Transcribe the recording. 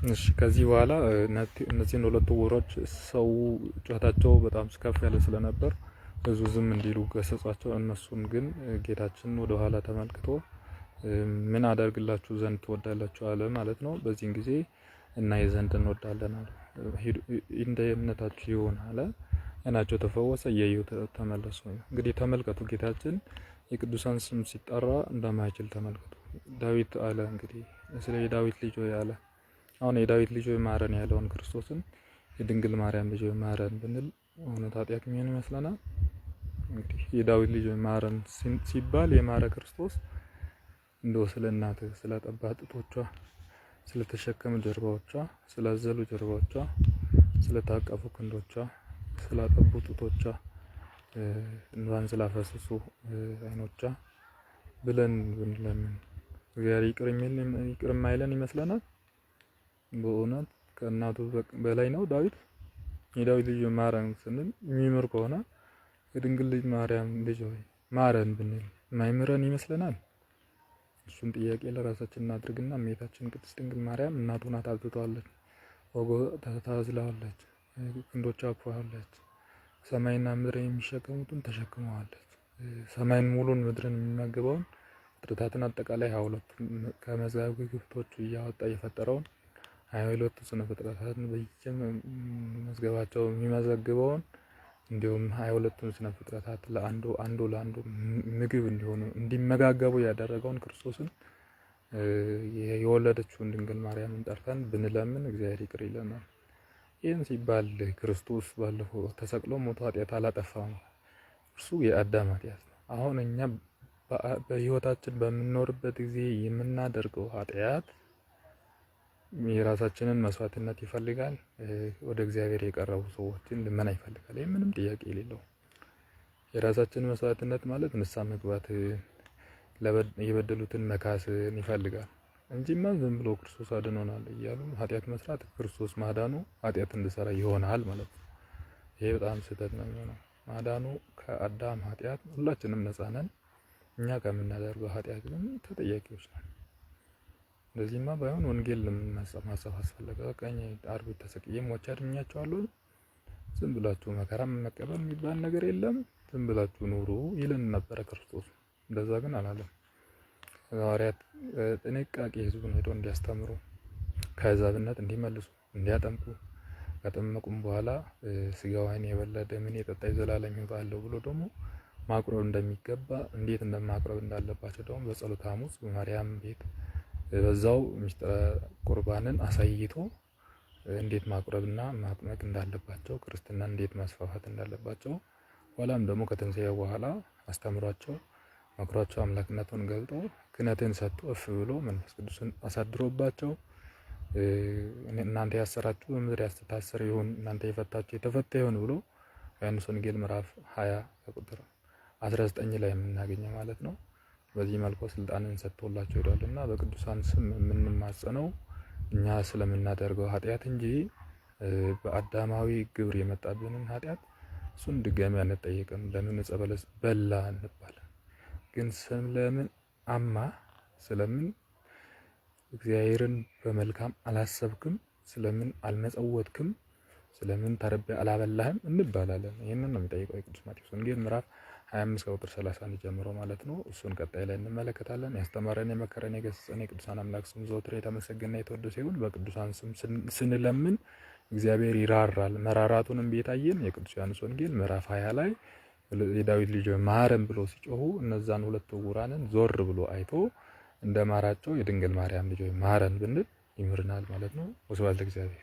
እሺ ከዚህ በኋላ እነዚህን ሁለት ዕውሮች ሰው ጩኸታቸው በጣም ከፍ ያለ ስለነበር ብዙ ዝም እንዲሉ ገሰጿቸው። እነሱን ግን ጌታችን ወደ ኋላ ተመልክቶ ምን አደርግላችሁ ዘንድ ትወዳላችሁ አለ ማለት ነው። በዚህን ጊዜ እናይ ዘንድ እንወዳለን አለ። እንደ እምነታችሁ ይሁን አለ። አይናቸው ተፈወሰ፣ እያዩ ተመለሱ። እንግዲህ ተመልከቱ፣ ጌታችን የቅዱሳን ስም ሲጠራ እንደማይችል ተመልከቱ። ዳዊት አለ እንግዲህ ስለ የዳዊት ልጅ ሆይ አለ። አሁን የዳዊት ልጅ ሆይ ማረን ያለውን ክርስቶስን የድንግል ማርያም ልጅ ሆይ ማረን ብንል እውነት ኃጢአት የሚሆን ይመስለናል? እንግዲህ የዳዊት ልጅ ሆይ ማረን ሲባል የማረ ክርስቶስ እንደው ስለ እናትህ ስለ ጠባ ጡቶቿ፣ ስለ ተሸከሙ ጀርባዎቿ፣ ስላዘሉ ጀርባዎቿ፣ ስለ ታቀፉ ክንዶቿ፣ ስላጠቡ ጡቶቿ፣ እንባን ስላፈሰሱ አይኖቿ ብለን ብንለምን እግዚአብሔር ይቅር የማይለን ይመስለናል? በእውነት ከእናቱ በላይ ነው ዳዊት። የዳዊት ልጅ ማረን ስንል የሚምር ከሆነ የድንግል ልጅ ማርያም ልጅ ሆይ ማረን ብንል የማይምረን ይመስለናል? እሱን ጥያቄ ለራሳችን እናድርግና እመቤታችን ቅድስት ድንግል ማርያም እናቱ ናት፣ አብዝተዋለች፣ ወጎ ተታዝላለች፣ ክንዶቿ አቅፋለች፣ ሰማይና ምድርን የሚሸከሙትን ተሸክመዋለች። ሰማይን ሙሉን ምድርን የሚመግበውን ፍጥረታትን አጠቃላይ 22 ከመዛግብቶቹ እያወጣ የፈጠረውን 22 ስነ ፍጥረታትን በየመዝገባቸው የሚመዘግበውን እንዲሁም 22ቱን ስነ ፍጥረታት አንዱ ለአንዱ ምግብ እንዲሆኑ እንዲመጋገቡ ያደረገውን ክርስቶስን የወለደችውን ድንግል ማርያምን ጠርተን ብንለምን እግዚአብሔር ይቅር ይለናል። ይህን ሲባል ክርስቶስ ባለፈው ተሰቅሎ ሞቶ ኃጢአት አላጠፋም። እርሱ የአዳም ኃጢአት ነው። አሁን እኛ በህይወታችን በምንኖርበት ጊዜ የምናደርገው ኃጢአት የራሳችንን መስዋዕትነት ይፈልጋል። ወደ እግዚአብሔር የቀረቡ ሰዎችን ልመና ይፈልጋል። ይህ ምንም ጥያቄ የሌለው የራሳችንን መስዋዕትነት ማለት ንስሐ መግባት፣ የበደሉትን መካስን ይፈልጋል እንጂማ ዝም ብሎ ክርስቶስ አድኖናል እያሉ ኃጢአት መስራት ክርስቶስ ማዳኑ ኃጢአት እንድሰራ ይሆናል ማለት ነው። ይሄ በጣም ስህተት ነው የሚሆነው። ማዳኑ ከአዳም ኃጢአት ሁላችንም ነፃ ነን። እኛ ከምናደርገው ኃጢአት ግን ተጠያቂዎች ነን። እንደዚህማ ባይሆን ወንጌል ማሰብ አስፈለገ። ቀኝ አርብ ተሰቅዬ ሞቼ አድኛቸዋለሁ፣ ዝም ብላችሁ መከራ መቀበል የሚባል ነገር የለም፣ ዝም ብላችሁ ኑሩ ይለን ነበረ ክርስቶስ። እንደዛ ግን አላለም። ሐዋርያት ጥንቃቄ ህዝቡን ሄደው እንዲያስተምሩ፣ ከአሕዛብነት እንዲመልሱ፣ እንዲያጠምቁ፣ ከጠመቁም በኋላ ስጋ ወይን የበላ ደምን የጠጣ የዘላለም ሕይወት አለው ብሎ ደግሞ ማቅረብ እንደሚገባ፣ እንዴት እንደማቅረብ እንዳለባቸው ደግሞ በጸሎተ ሐሙስ በማርያም ቤት በዛው ምስጢረ ቁርባንን አሳይቶ እንዴት ማቅረብና ማጥመቅ እንዳለባቸው፣ ክርስትና እንዴት ማስፋፋት እንዳለባቸው፣ ኋላም ደግሞ ከትንሣኤ በኋላ አስተምሯቸው መክሯቸው አምላክነቱን ገልጦ ክህነትን ሰጥቶ እፍ ብሎ መንፈስ ቅዱስን አሳድሮባቸው እናንተ ያሰራችሁ በምድር ያስተታሰረ ይሁን፣ እናንተ የፈታችሁ የተፈታ ይሁን ብሎ ዮሐንስ ወንጌል ምዕራፍ 20 ቁጥር 19 ላይ የምናገኘው ማለት ነው። በዚህ መልኩ ስልጣንን ሰጥቶላቸው ሄዷልና በቅዱሳን ስም የምንማጸነው እኛ ስለምናደርገው ኃጢአት እንጂ በአዳማዊ ግብር የመጣብንን ኃጢአት እሱን ድጋሚ አንጠየቅም። ለምን ዕፀ በለስ በላ እንባለን? ግን ስለምን ስለምን እግዚአብሔርን በመልካም አላሰብክም፣ ስለምን አልመጸወትክም፣ ስለምን ተርቤ አላበላህም እንባላለን። ይህንን ነው የሚጠይቀው የቅዱስ ማቴዎስ ወንጌል ምዕራፍ 25 ከቁጥር 31 ጀምሮ ማለት ነው። እሱን ቀጣይ ላይ እንመለከታለን። ያስተማረን የመከረን የገሰጸን የቅዱሳን አምላክ ስም ዘወትር የተመሰገነ የተወደሰ ይሁን። በቅዱሳን ስም ስንለምን እግዚአብሔር ይራራል። መራራቱንም ቤታየን የቅዱስ ዮሐንስ ወንጌል ምዕራፍ 20 ላይ የዳዊት ልጅ ማረን ብሎ ሲጮሁ እነዛን ሁለት ዕውራንን ዞር ብሎ አይቶ እንደማራቸው የድንግል ማርያም ልጅ ማረን ብንል ይምርናል ማለት ነው። ወስብሐት ለእግዚአብሔር።